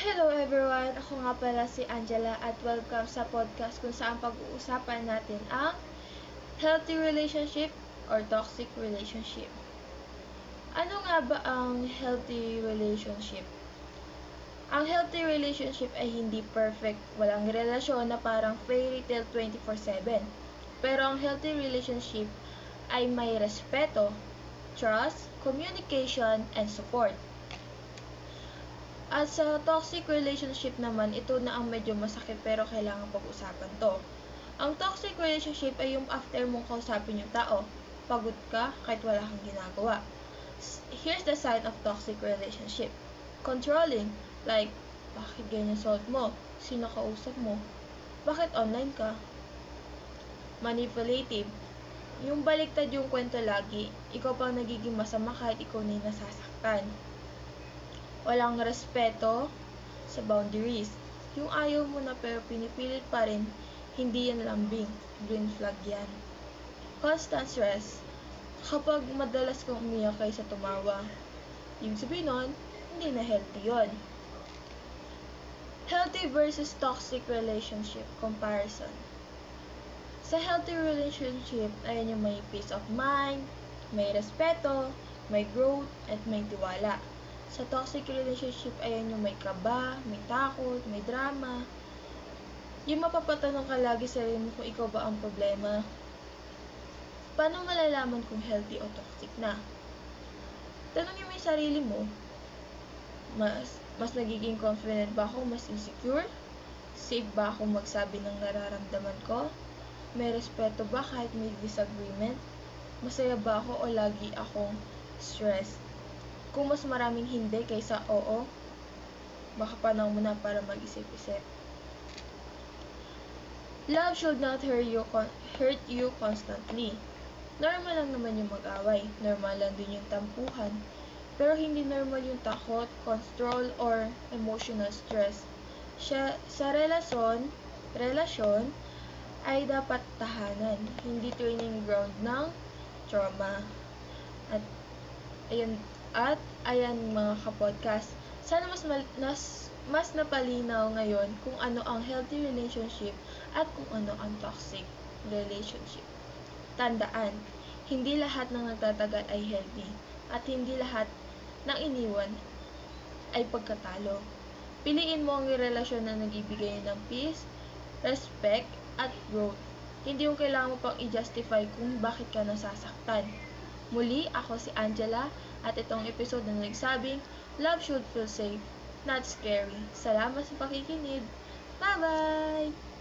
Hello everyone! Ako nga pala si Angela at welcome sa podcast kung saan pag-uusapan natin ang healthy relationship or toxic relationship. Ano nga ba ang healthy relationship? Ang healthy relationship ay hindi perfect, walang relasyon na parang fairy tale 24/7. Pero ang healthy relationship ay may respeto, trust, communication, and support. At sa toxic relationship naman, ito na ang medyo masakit pero kailangan pag-usapan to. Ang toxic relationship ay yung after mong kausapin yung tao, pagod ka kahit wala kang ginagawa. Here's the sign of toxic relationship. Controlling, like, bakit ganyan suot mo? Sino kausap mo? Bakit online ka? Manipulative, yung baliktad yung kwento lagi, ikaw pang nagiging masama kahit ikaw na nasasaktan. Walang respeto sa boundaries. Yung ayaw mo na pero pinipilit pa rin, hindi yan lambing. Green flag yan. Constant stress. Kapag madalas kang umiyak kaysa tumawa, yung sabihin nun, hindi na healthy yon. Healthy versus toxic relationship comparison. Sa healthy relationship, ayan yung may peace of mind, may respeto, may growth, at may tiwala. Sa toxic relationship, ayan yung may kaba, may takot, may drama. Yung mapapatanong ka lagi sa sarili mo kung ikaw ba ang problema. Paano malalaman kung healthy o toxic na? Tanongin mo yung sarili mo. Mas nagiging confident ba ako? Mas insecure? Safe ba ako magsabi ng nararamdaman ko? May respeto ba kahit may disagreement? Masaya ba ako o lagi akong stressed? Kung mas maraming hindi kaysa oo, baka panahon mo na para mag-isip-isip. Love should not hurt you constantly. Normal lang naman yung mag-away. Normal lang din yung tampuhan. Pero hindi normal yung takot, control, or emotional stress. Sa relasyon ay dapat tahanan, hindi training ground ng trauma. At ayan mga kapodcast, sana mas napalinaw ngayon kung ano ang healthy relationship at kung ano ang toxic relationship. Tandaan, hindi lahat ng nagtatagal ay healthy at hindi lahat ng iniwan ay pagkatalo. Piliin mo ang relasyon na nagbibigay ng peace, respect, at growth. Hindi yung kailangan mo pang i-justify kung bakit ka nasasaktan. Muli, ako si Angela at itong episode na nagsabing, love should feel safe, not scary. Salamat sa pakikinig. Bye-bye!